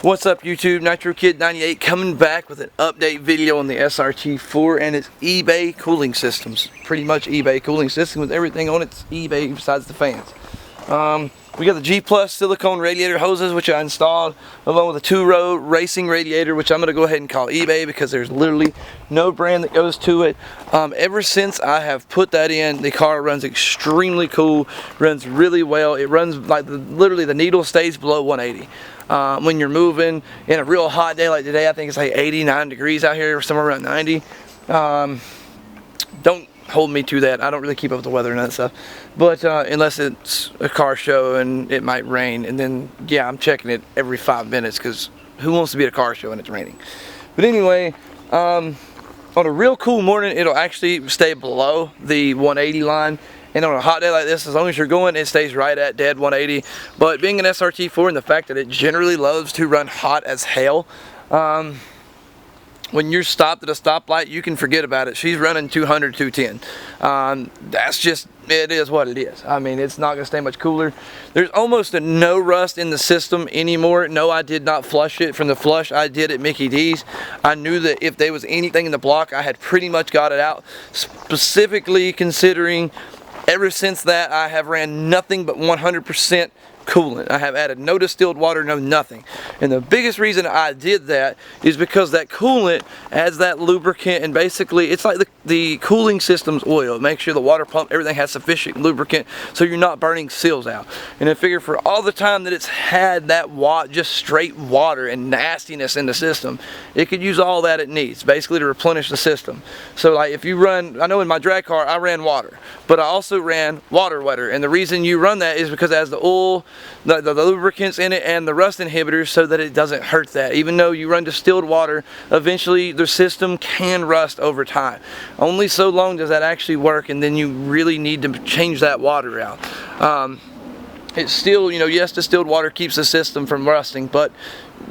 What's up YouTube, Nitro Kid 98 coming back with an update video on the Srt4 and its eBay cooling systems. Pretty much eBay cooling system with everything on its eBay besides the fans. We got the G Plus silicone radiator hoses which I installed along with a 2-row racing radiator which I'm going to go ahead and call eBay because there's literally no brand that goes to it. Ever since I have put that in, the car runs extremely cool, runs really well. It runs like literally the needle stays below 180. When you're moving in a real hot day like today, I think it's like 89 degrees out here, somewhere around 90. Don't hold me to that. I don't really keep up with the weather and that stuff. But unless it's a car show and it might rain, and then yeah, I'm checking it every 5 minutes because who wants to be at a car show and it's raining? But anyway, on a real cool morning, it'll actually stay below the 180 line. And on a hot day like this, as long as you're going, it stays right at dead 180. But being an Srt4 and the fact that it generally loves to run hot as hell, when you're stopped at a stoplight, you can forget about it. She's running 200, 210. That's just, it is what it is. I mean, it's not going to stay much cooler. There's almost no rust in the system anymore. No, I did not flush it. From the flush I did at Mickey D's, I knew that if there was anything in the block, I had pretty much got it out. Specifically considering ever since that, I have ran nothing but 100% coolant. I have added no distilled water, no nothing. And the biggest reason I did that is because that coolant adds that lubricant, and basically it's like the cooling system's oil. It makes sure the water pump, everything has sufficient lubricant so you're not burning seals out. And I figure for all the time that it's had that just straight water and nastiness in the system, it could use all that it needs basically to replenish the system. So like if you run, I know in my drag car I ran water, but I also ran water wetter, and the reason you run that is because it has the oil, the lubricants in it and the rust inhibitors so that it doesn't hurt that. Even though you run distilled water, eventually the system can rust over time. Only so long does that actually work, and then you really need to change that water out. It's still, you know, yes, distilled water keeps the system from rusting, but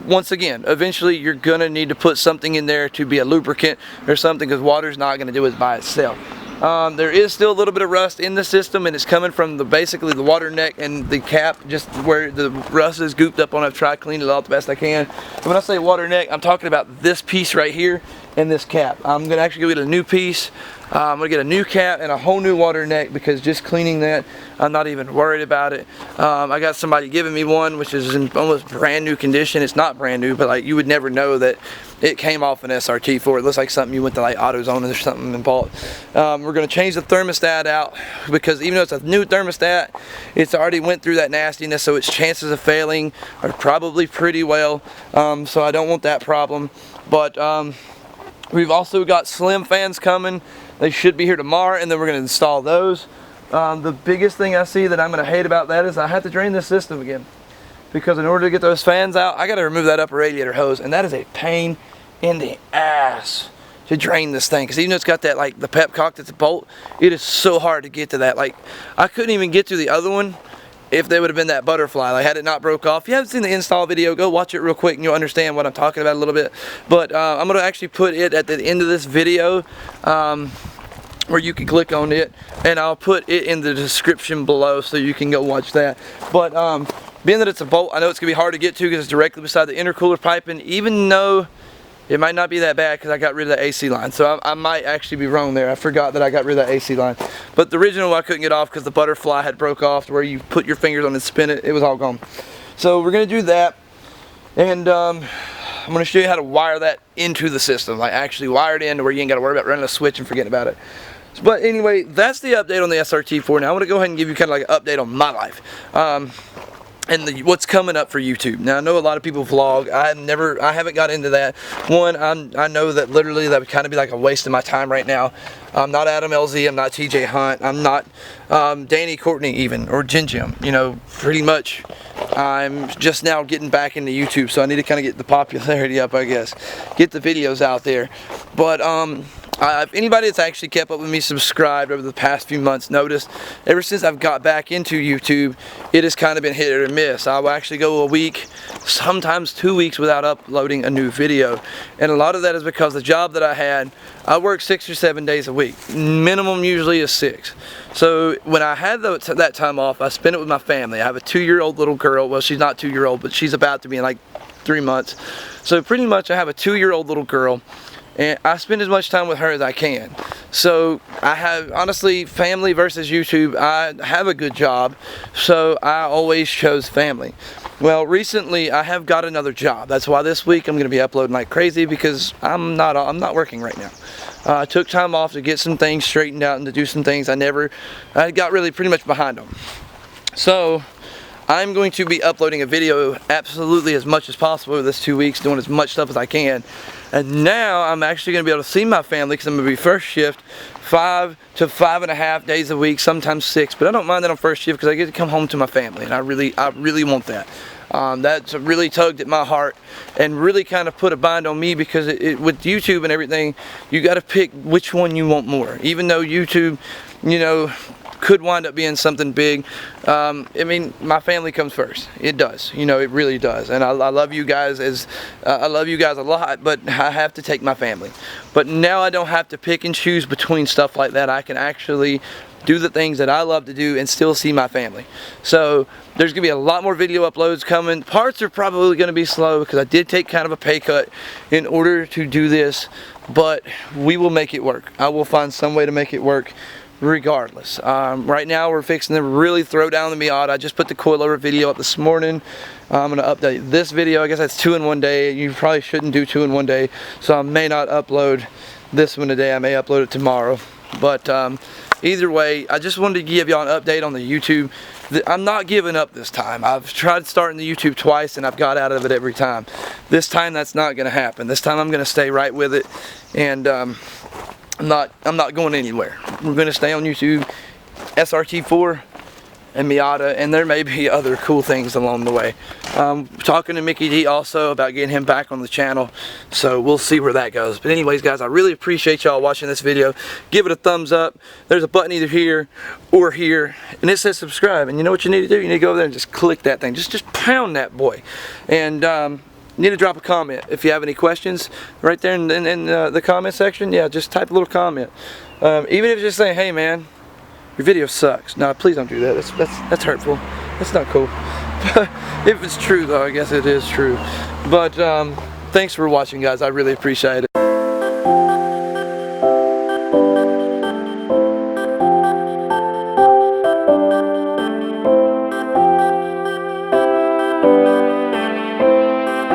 once again, eventually you're going to need to put something in there to be a lubricant or something, because water's not going to do it by itself. There is still a little bit of rust in the system, and it's coming from basically the water neck and the cap, just where the rust is gooped up on. I've tried cleaning it out the best I can. And when I say water neck, I'm talking about this piece right here and this cap. I'm going to actually go get a new piece. I'm going to get a new cap and a whole new water neck, because just cleaning that, I'm not even worried about it. I got somebody giving me one which is in almost brand new condition. It's not brand new, but like you would never know that it came off an Srt4. It looks like something you went to like AutoZone or something and bought. We're going to change the thermostat out, because even though it's a new thermostat, it's already went through that nastiness, so its chances of failing are probably pretty well. So I don't want that problem. But we've also got slim fans coming. They should be here tomorrow, and then we're going to install those. The biggest thing I see that I'm going to hate about that is I have to drain this system again, because in order to get those fans out, I got to remove that upper radiator hose, and that is a pain in the ass to drain this thing, because even though it's got that, like the pepcock that's a bolt, it is so hard to get to that. Like I couldn't even get to the other one if they would have been that butterfly, like had it not broke off. If you haven't seen the install video, go watch it real quick and you'll understand what I'm talking about a little bit. But I'm going to actually put it at the end of this video, where you can click on it, and I'll put it in the description below so you can go watch that. But being that it's a bolt, I know it's going to be hard to get to because it's directly beside the intercooler piping, even though it might not be that bad because I got rid of the AC line. So I might actually be wrong there. I forgot that I got rid of the AC line. But the original I couldn't get off because the butterfly had broke off to where you put your fingers on and spin it. It was all gone. So we're going to do that. And I'm going to show you how to wire that into the system. Like actually wire it in to where you ain't got to worry about running a switch and forgetting about it. But anyway, that's the update on the Srt4. Now I want to go ahead and give you kind of like an update on my life. And what's coming up for YouTube. Now I know a lot of people vlog. I haven't got into that. One, I know that literally that would kind of be like a waste of my time right now. I'm not Adam LZ, I'm not TJ Hunt, I'm not Danny Courtney even, or Jin Jim. You know, pretty much I'm just now getting back into YouTube, so I need to kind of get the popularity up, I guess. Get the videos out there. But if anybody that's actually kept up with me, subscribed over the past few months, noticed ever since I've got back into YouTube, it has kind of been hit or miss. I will actually go a week, sometimes 2 weeks without uploading a new video. And a lot of that is because the job that I had, I work 6 or 7 days a week. Minimum usually is 6. So when I had that time off, I spent it with my family. I have a 2-year-old little girl. Well, she's not 2-year-old, but she's about to be in like 3 months. So pretty much I have a 2-year-old little girl, and I spend as much time with her as I can. So I have, honestly, family versus YouTube. I have a good job, so I always chose family. Well, recently I have got another job. That's why this week I'm going to be uploading like crazy, because I'm not working right now. I took time off to get some things straightened out and to do some things I got really pretty much behind them. So I'm going to be uploading a video absolutely as much as possible over this 2 weeks, doing as much stuff as I can. And now I'm actually going to be able to see my family, because I'm going to be first shift 5 to 5.5 days a week, sometimes 6. But I don't mind that on first shift, because I get to come home to my family, and I really want that. That's really tugged at my heart and really kind of put a bind on me, because with YouTube and everything, you got to pick which one you want more. Even though YouTube, you know, could wind up being something big, I mean, my family comes first. It does, you know, it really does. And I love you guys I love you guys a lot, but I have to take my family. But now I don't have to pick and choose between stuff like that. I can actually do the things that I love to do and still see my family. So there's gonna be a lot more video uploads coming. Parts are probably gonna be slow, because I did take kind of a pay cut in order to do this, but we will make it work. I will find some way to make it work regardless. Right now we're fixing to really throw down the Miata. I just put the coilover video up this morning. I'm going to update this video. I guess that's 2 in 1 day. You probably shouldn't do 2 in 1 day, so I may not upload this one today. I may upload it tomorrow. But either way, I just wanted to give y'all an update on the YouTube. I'm not giving up this time. I've tried starting the YouTube twice and I've got out of it every time. This time that's not going to happen. This time I'm going to stay right with it, and I'm not going anywhere. We're going to stay on YouTube, Srt4 and Miata, and there may be other cool things along the way. Talking to Mickey D also about getting him back on the channel, so we'll see where that goes. But anyways, guys, I really appreciate y'all watching this video. Give it a thumbs up. There's a button either here or here, and it says subscribe. And you know what you need to do? You need to go over there and just click that thing. Just pound that boy. And you need to drop a comment if you have any questions right there in the comment section. Yeah, just type a little comment. Even if you just say, hey man, your video sucks. No, please don't do that. That's hurtful. That's not cool. If it's true though, I guess it is true. But thanks for watching, guys. I really appreciate it.